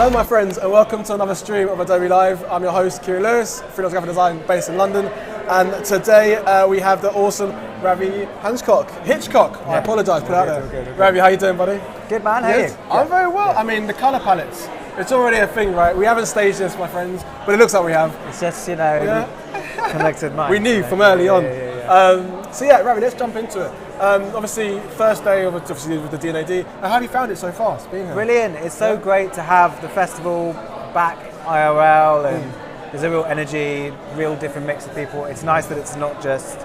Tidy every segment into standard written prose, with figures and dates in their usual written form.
Hello my friends and welcome to another stream of Adobe Live. I'm your host Kieran Lewis, freelance graphic design based in London, and today we have the awesome Ravi Hitchcock. I apologise, put it out there. Good. Ravi, how you doing, buddy? Good man, how are you? I'm very well. I mean, the colour palettes, it's already a thing, right? We haven't staged this, my friends, but it looks like we have. It's just, collected mind. We knew from early on. So yeah, Ravi, let's jump into it. Obviously, first day of with the D&AD. How have you found it so far? Being here? Brilliant. It's so great to have the festival back IRL, and there's a real energy, real different mix of people. It's nice that it's not just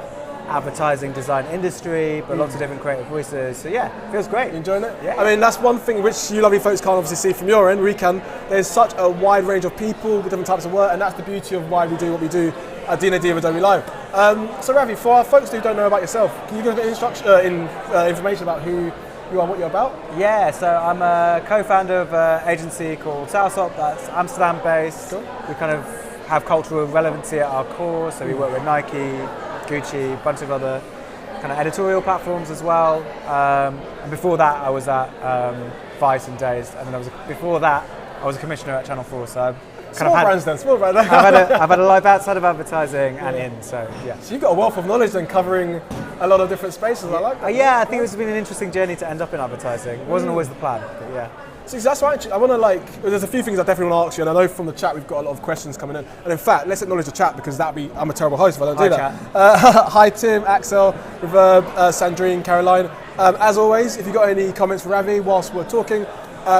advertising, design industry, but lots of different creative voices. So yeah, it feels great. You enjoying it? Yeah. I mean, that's one thing which you lovely folks can't obviously see from your end. We can. There's such a wide range of people with different types of work, and that's the beauty of why we do what we do at D&AD of Adobe Live. So Ravi, for our folks who don't know about yourself, can you give us a bit information about who you are, what you're about? Yeah, so I'm a co-founder of an agency called Southsop, that's Amsterdam based. Cool. We kind of have cultural relevancy at our core, so we work with Nike, Gucci, a bunch of other kind of editorial platforms as well. And before that I was at Vice and Dazed, and then before that I was a commissioner at Channel 4, so I've small brands. I've had a life outside of advertising and in, so yeah. So you've got a wealth of knowledge then, covering a lot of different spaces. I like that. Yeah, I think it's been an interesting journey to end up in advertising. It wasn't always the plan, but yeah. So that's right. I want to there's a few things I definitely want to ask you, and I know from the chat we've got a lot of questions coming in. And in fact, let's acknowledge the chat, because I'm a terrible host if I don't do that. Hi Tim, Axel, Reverb, Sandrine, Caroline. As always, if you've got any comments for Ravi whilst we're talking,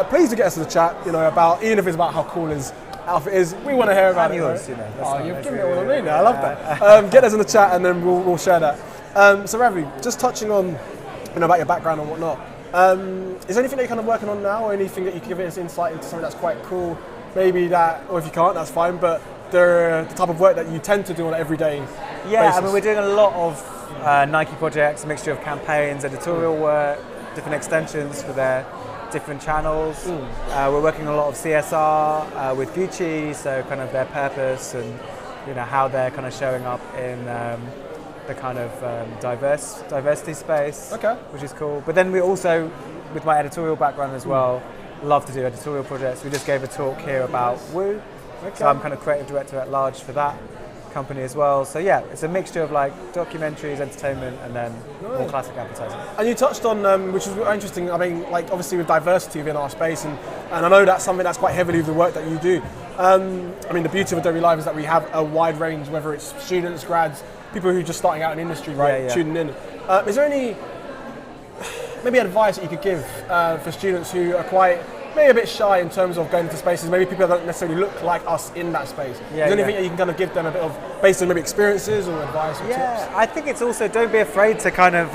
please do get us to the chat. About, even if it's about how cool his outfit is, we want to hear about it. Yours, right? You've given me all I mean. I love that. Get us in the chat, and then we'll share that. So Ravi, just touching on about your background and whatnot. Is there anything that you're kind of working on now, or anything that you can give us insight into something that's quite cool? Maybe that, or if you can't, that's fine. But the type of work that you tend to do on an everyday basis. I mean, we're doing a lot of Nike projects, a mixture of campaigns, editorial work, different extensions for their different channels. We're working on a lot of CSR with Gucci, so kind of their purpose and how they're kind of showing up in the kind of diversity space, which is cool. But then we also, with my editorial background as well, love to do editorial projects. We just gave a talk here about Woo, so I'm kind of creative director at large for that company as well. So yeah, it's a mixture of documentaries, entertainment, and then more classic advertising. And you touched on, which is interesting, I mean, obviously with diversity within our space, and I know that's something that's quite heavily with the work that you do. I mean, the beauty of Adobe Live is that we have a wide range, whether it's students, grads, people who are just starting out in the industry, right, tuning in. Is there any maybe advice that you could give for students who are quite maybe a bit shy in terms of going into spaces, maybe people that don't necessarily look like us in that space? Is there anything that you can kind of give them a bit of, based on maybe experiences or advice or tips? I think it's also, don't be afraid to kind of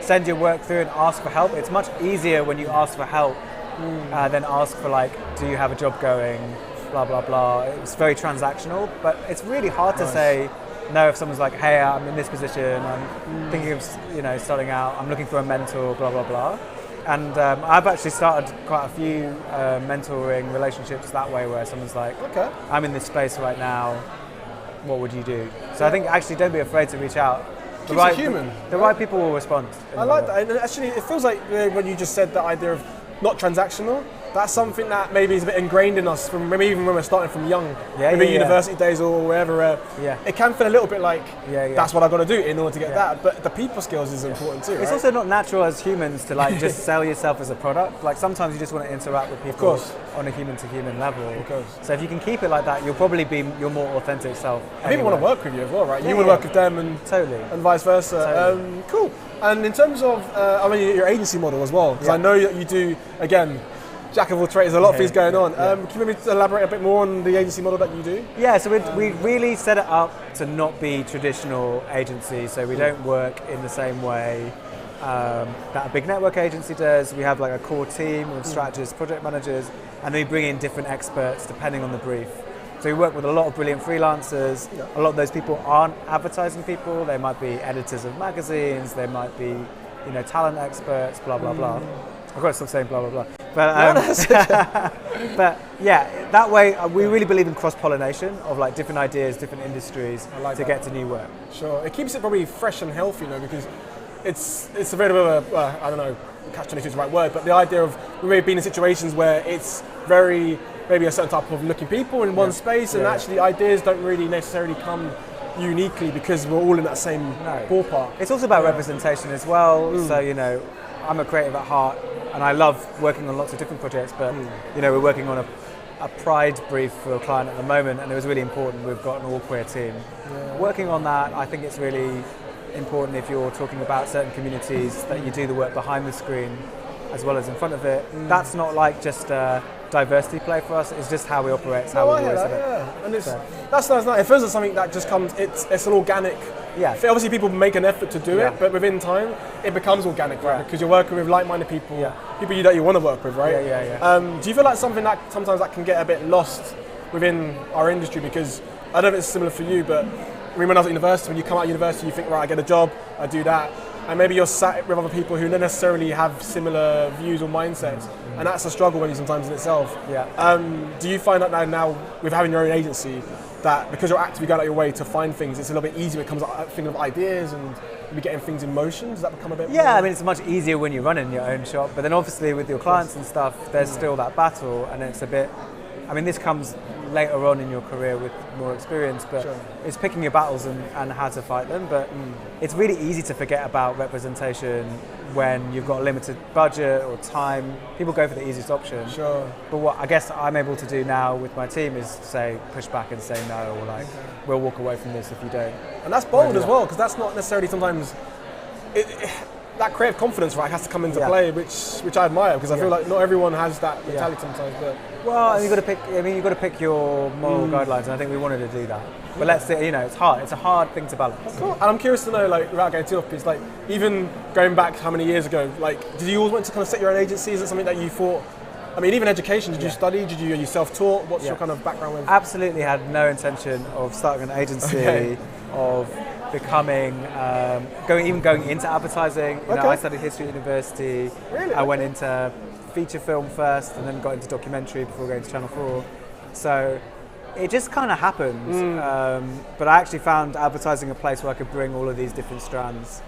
send your work through and ask for help. It's much easier when you ask for help than ask for do you have a job going, blah, blah, blah. It's very transactional, but it's really hard to say no if someone's like, hey, I'm in this position, I'm thinking of starting out, I'm looking for a mentor, blah, blah, blah. And I've actually started quite a few mentoring relationships that way, where someone's like, okay, I'm in this space right now, what would you do? So I think actually don't be afraid to reach out. The right people will respond. I like that. And actually, it feels like when you just said that idea of not transactional, that's something that maybe is a bit ingrained in us from maybe even when we're starting from young, university days or wherever. It can feel a little bit like that's what I've got to do in order to get that. But the people skills is important too. It's also not natural as humans to just sell yourself as a product. Sometimes you just want to interact with people on a human to human level. So if you can keep it like that, you'll probably be your more authentic self. And people want to work with you as well, right? You want to work with them and vice versa. Cool. And in terms of, your agency model as well, because I know that you do, again, jack of all trades, a lot of things going on. Can you maybe elaborate a bit more on the agency model that you do? Yeah, so we really set it up to not be traditional agency, so we don't work in the same way that a big network agency does. We have a core team of strategists, project managers, and then we bring in different experts depending on the brief. So we work with a lot of brilliant freelancers. A lot of those people aren't advertising people. They might be editors of magazines, they might be talent experts, blah, blah, blah. I've got to stop saying blah, blah, blah. But yeah, that way we really believe in cross-pollination of different ideas, different industries to get to new work. Sure, it keeps it probably fresh and healthy, because it's a bit of a, I don't know, catch-22 is the right word, but the idea of we may have been in situations where it's very, maybe a certain type of looking people in one space, and actually ideas don't really necessarily come uniquely because we're all in that same ballpark. It's also about representation as well. So, you know, I'm a creative at heart and I love working on lots of different projects, but, you know, we're working on a pride brief for a client at the moment, and it was really important. We've got an all-queer team. Working on that, I think it's really important if you're talking about certain communities that you do the work behind the screen as well as in front of it. That's not like just a diversity play for us, it's just how we operate, it's how we always do it. And that's nice. It feels like something that just comes, it's an organic, obviously people make an effort to do it, but within time, it becomes organic, right? Because you're working with like-minded people, people that you want to work with, right? Do you feel like something that sometimes that can get a bit lost within our industry? Because I don't know if it's similar for you, but when I was at university, when you come out of university, you think, right, I get a job, I do that, and maybe you're sat with other people who don't necessarily have similar views or mindsets, and that's a struggle really sometimes in itself. Do you find that now with having your own agency, that because you're actively going out your way to find things, it's a little bit easier when it comes to thinking of ideas and maybe getting things in motion? Does that become a bit more? I mean, it's much easier when you're running your own shop, but then obviously with your clients and stuff, there's still that battle, and it's a bit, I mean, this comes later on in your career with more experience, but it's picking your battles and how to fight them. But it's really easy to forget about representation when you've got a limited budget or time. People go for the easiest option. But what I guess I'm able to do now with my team is say, push back and say no, or like, we'll walk away from this if you don't. And that's bold as well, because that's not necessarily sometimes, that creative confidence, right, has to come into play, which I admire, because I feel like not everyone has that mentality sometimes. But you've got to pick. I mean, you've got to pick your moral guidelines, and I think we wanted to do that. But let's say, you know, it's hard. It's a hard thing to balance. Cool. And I'm curious to know, like, without getting too off piece, like, even going back how many years ago, like, did you always want to kind of set your own agency? Is it something that you thought? I mean, even education. Did you study? Are you self-taught? What's your kind of background with? Absolutely had no intention of starting an agency, of becoming, going into advertising. You know, I studied history at university. Really? I went into feature film first, and then got into documentary before going to Channel 4. So it just kind of happened. But I actually found advertising a place where I could bring all of these different strands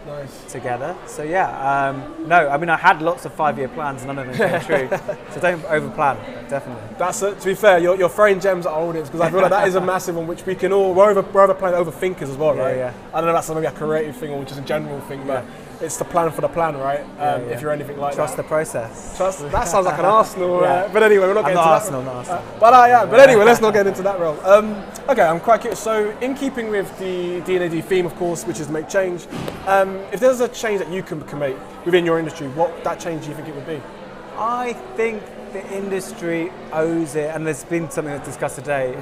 together. So no, I mean, I had lots of 5-year plans, none of them came true. So don't overplan, definitely. That's it. To be fair, you're throwing gems at our audience, because I feel like that is a massive one which we can all, we're overplaying overthinkers as well, right? I don't know if that's maybe a creative thing or just a general thing, but it's the plan for the plan, right? If you're anything like Trust the process. That sounds like an Arsenal, but anyway, we're not getting into Arsenal, that. Not Arsenal. But I am. But anyway, let's not get into that realm. Okay, I'm quite curious. So, in keeping with the D&AD theme, of course, which is make change, if there's a change that you can make within your industry, what that change do you think it would be? I think the industry owes it, and there's been something that's discussed today,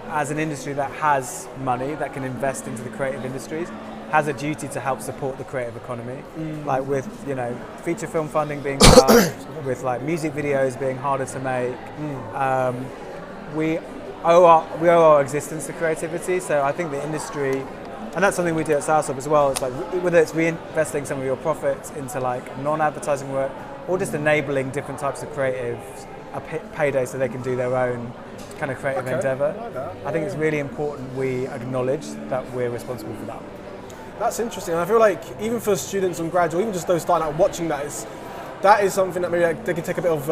as an industry that has money, that can invest into the creative industries, has a duty to help support the creative economy, like with, you know, feature film funding being cut, with like music videos being harder to make. We owe our existence to creativity, so I think the industry, and that's something we do at Southsop as well, it's like whether it's reinvesting some of your profits into like non-advertising work, or just enabling different types of creatives a payday so they can do their own kind of creative endeavour. I think it's really important we acknowledge that we're responsible for that. That's interesting, and I feel like even for students and grads, or even just those starting out watching that is something that maybe they can take a bit of,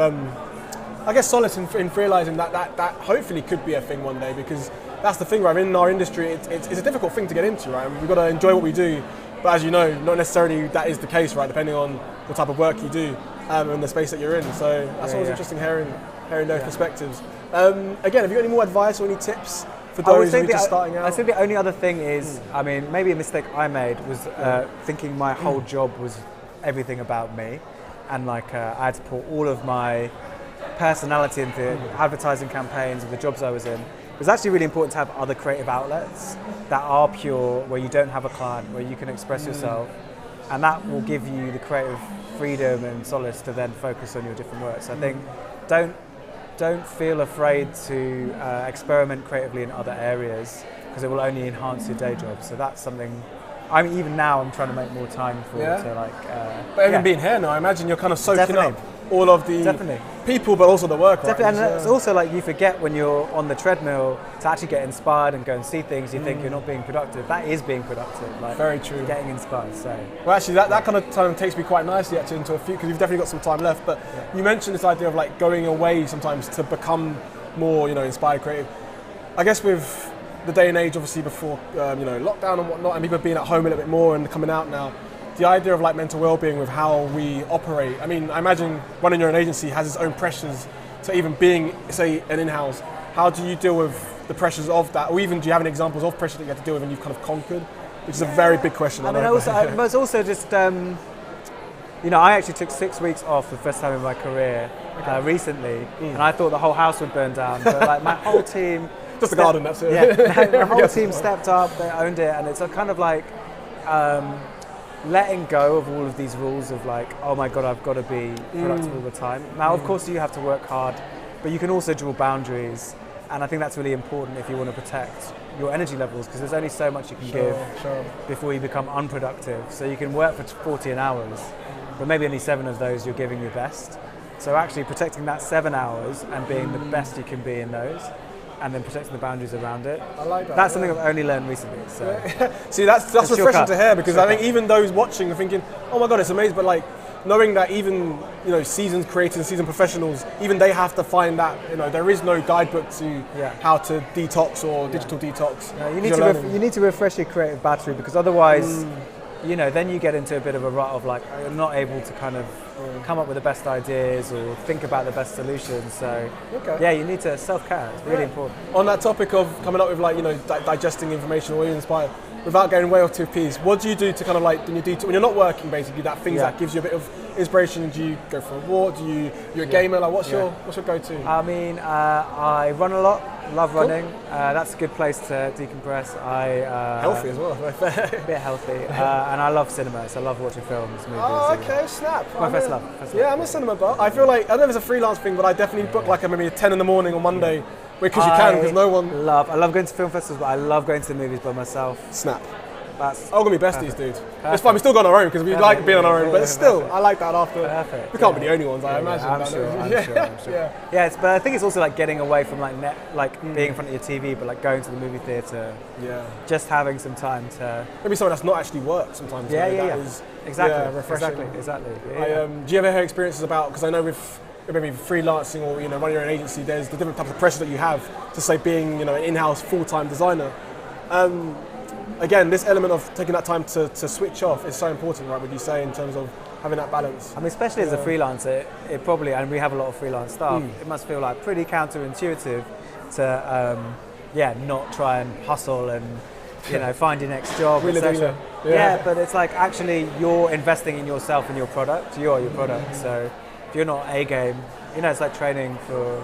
I guess, solace in realising that hopefully could be a thing one day, because that's the thing, right? In our industry, it's a difficult thing to get into, right? And we've got to enjoy what we do, but as you know, not necessarily that is the case, right? Depending on the type of work you do and the space that you're in. So that's always interesting hearing those perspectives. Again, have you got any more advice or any tips for those who are just starting out? I think the only other thing is, I mean, maybe a mistake I made was thinking my whole job was everything about me, and like I had to put all of my personality into advertising campaigns and the jobs I was in. It was actually really important to have other creative outlets that are pure, where you don't have a client, where you can express yourself, and that will give you the creative freedom and solace to then focus on your different work. So I think don't feel afraid to experiment creatively in other areas, because it will only enhance your day job. So that's something. I mean, even now I'm trying to make more time for to like. But even being here now, I imagine you're kind of soaking up. all of the Definitely. people, but also the work. Right? Definitely, and it's also like you forget when you're on the treadmill to actually get inspired and go and see things. You think you're not being productive. That is being productive. Like very true. Getting inspired. So. Well, actually, that kind of takes me quite nicely actually into a few, because you've definitely got some time left. But you mentioned this idea of like going away sometimes to become more, inspired, creative. I guess with the day and age, obviously before lockdown and whatnot, and people being at home a little bit more and coming out now. The idea of like mental well-being with how we operate. I mean, I imagine running your own agency has its own pressures. So even being, say, an in-house, how do you deal with the pressures of that? Or even do you have any examples of pressure that you have to deal with and you've kind of conquered? Which is a very big question. But it's also just, I actually took 6 weeks off for the first time in my career recently, and I thought the whole house would burn down. But like my whole team, just the garden, that's it. Yeah, my whole team stepped up, they owned it, and it's a kind of like. Letting go of all of these rules of like, oh my God, I've got to be productive all the time. Now, of course, you have to work hard, but you can also draw boundaries. And I think that's really important if you want to protect your energy levels, because there's only so much you can give before you become unproductive. So you can work for 40 hours, but maybe only 7 of those you're giving your best. So actually protecting that 7 hours and being the best you can be in those, and then protecting the boundaries around it. I like that. That's something I've only learned recently. So. See, that's refreshing to hear, because I think even those watching are thinking, oh my God, it's amazing, but like knowing that even seasoned creators, seasoned professionals, even they have to find that there is no guidebook to how to detox or digital detox. No, you need to refresh your creative battery, because otherwise, then you get into a bit of a rut of like you're not able to kind of come up with the best ideas or think about the best solutions. So you need to self-care. It's really important. On that topic of coming up with like digesting information or being inspired, without going way off to a piece, what do you do to kind of like when you're not working, basically that things that gives you a bit of inspiration? Do you go for a walk? You're a gamer? Like what's your go-to? I mean, I run a lot. Love running. That's a good place to decompress. Healthy as well. A bit healthy. And I love cinema, so I love watching films, movies. Oh, okay, snap. My first love. Yeah, I'm a cinema buff. I feel like, I don't know if it's a freelance thing, but I definitely book like maybe 10 in the morning on Monday, because you can, because no one... I love going to film festivals, but I love going to the movies by myself. Snap. That's we're gonna be besties, dude. It's fine, we still got on our own, because we like being on our own, but still, I like that after. Perfect. We can't be the only ones, I imagine. I'm sure. Yeah, but I think it's also like getting away from like being in front of your TV, but like going to the movie theatre. Yeah. Just having some time to. Maybe something that's not actually work sometimes. Exactly. Refreshing. Exactly. Do you ever hear experiences about? Because I know with maybe freelancing or running your own agency, there's the different types of pressure that you have to say being an in-house full-time designer. Again, this element of taking that time to switch off is so important, right? Would you say, in terms of having that balance? I mean, especially as a freelancer, it probably, and we have a lot of freelance staff, it must feel like pretty counterintuitive to, not try and hustle and, find your next job, etc. Yeah, but it's like actually you're investing in yourself and your product. You are your product. So if you're not A game, it's like training for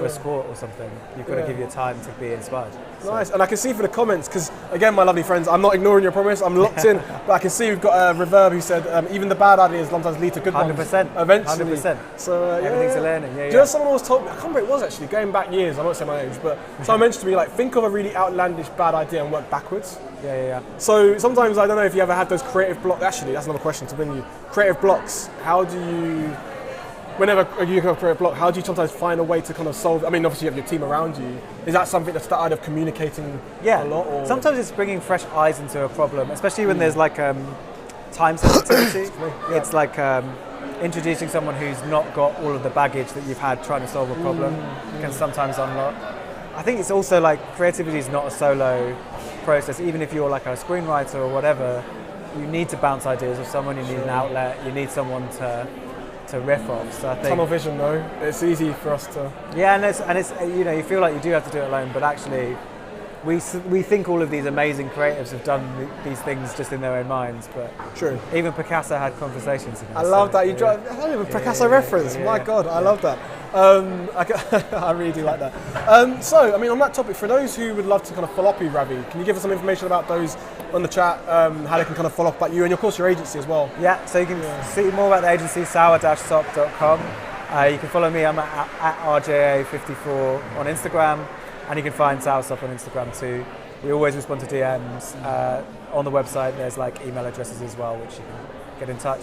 a sport or something. You've got to give your time to be inspired. Nice, and I can see for the comments, because again, my lovely friends, I'm not ignoring your promise, I'm locked in, but I can see we've got a Reverb who said even the bad ideas sometimes lead to good ones. 100%. Eventually. 100%. So everything's a learning. Do you know someone always told me, I can't remember what it was actually, going back years, I won't say my age, but someone mentioned to me, like, think of a really outlandish bad idea and work backwards. Yeah. So sometimes, I don't know if you ever had those creative blocks, actually, that's another question to bring you. Creative blocks, how do you... Whenever you have a creative block, how do you sometimes find a way to kind of solve? I mean, obviously you have your team around you. Is that something that's started of communicating a lot? Or? Sometimes it's bringing fresh eyes into a problem, especially when there's like time sensitivity. It's like introducing someone who's not got all of the baggage that you've had trying to solve a problem can sometimes unlock. I think it's also like creativity is not a solo process. Even if you're like a screenwriter or whatever, you need to bounce ideas off someone. You need an outlet. You need someone to riff off. So I think tunnel vision, though, it's easy for us to. Yeah, and it's you feel like you do have to do it alone, but actually, we think all of these amazing creatives have done these things just in their own minds. But true. Even Picasso had conversations. I love that you drive. I don't even Picasso reference. My God, I love that. I really do like that. So, I mean, on that topic, for those who would love to kind of follow up with you, Ravi, can you give us some information about those on the chat, how they can kind of follow up about you and, of course, your agency as well? Yeah, so you can see more about the agency, sour-sop.com. You can follow me, I'm at RJA54 on Instagram, and you can find Soursop on Instagram too. We always respond to DMs. On the website, there's like email addresses as well, which you can get in touch.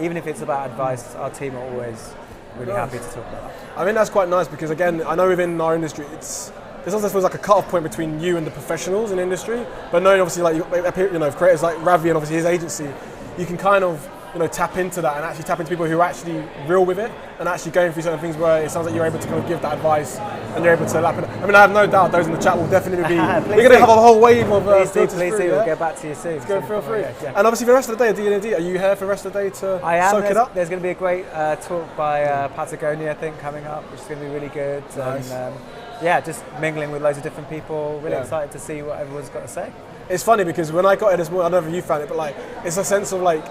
Even if it's about advice, our team are always really happy to talk about that. I think that's quite nice because, again, I know within our industry, it sometimes feels like a cut-off point between you and the professionals in the industry. But knowing, obviously, like creators like Ravi and obviously his agency, you can kind of tap into that and actually tap into people who are actually real with it and actually going through certain things where it sounds like you're able to kind of give that advice and you're able to lap it. I mean, I have no doubt those in the chat will definitely be. We're going to have a whole wave of. Please do. We'll get back to you soon. Go feel free. Yeah. And obviously, for the rest of the day at D&AD, are you here for the rest of the day to soak it up? There's going to be a great talk by Patagonia, I think, coming up, which is going to be really good. Nice. And just mingling with loads of different people. Really excited to see what everyone's got to say. It's funny because when I got here this morning, I don't know if you found it, but like it's a sense of like.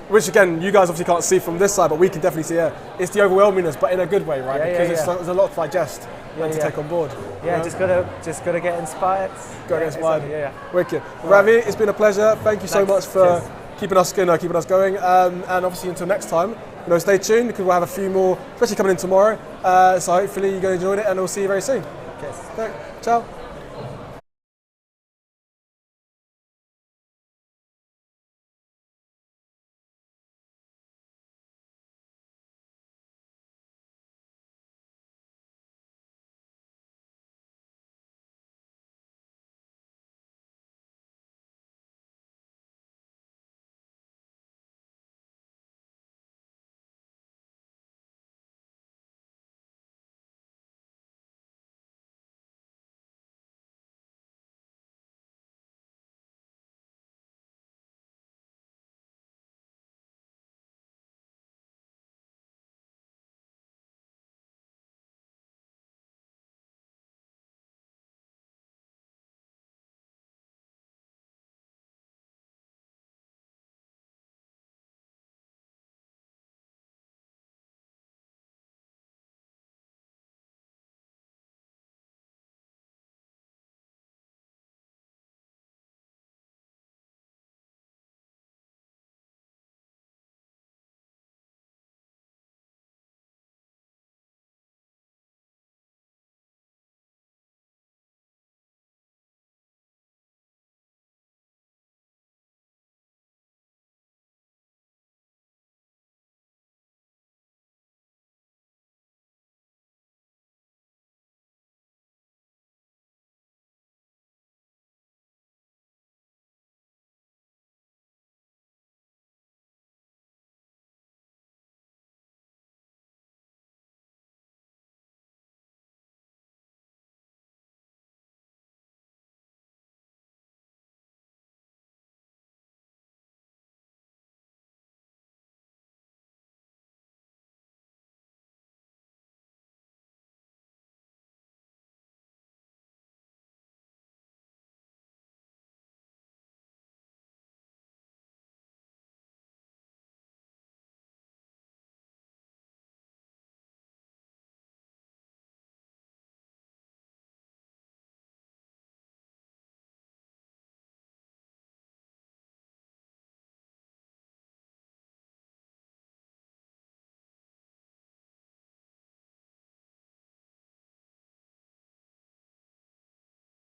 Which again, you guys obviously can't see from this side, but we can definitely see it. It's the overwhelmingness, but in a good way, right? Because there's a lot to digest and to take on board. Yeah, just gotta get inspired. Gotta get inspired. Yeah. Wicked. Ravi, it's been a pleasure. Thank you so much for keeping us going. And obviously until next time, stay tuned because we'll have a few more, especially coming in tomorrow. So hopefully you're going to enjoy it, and we'll see you very soon. Cheers. Okay. Ciao.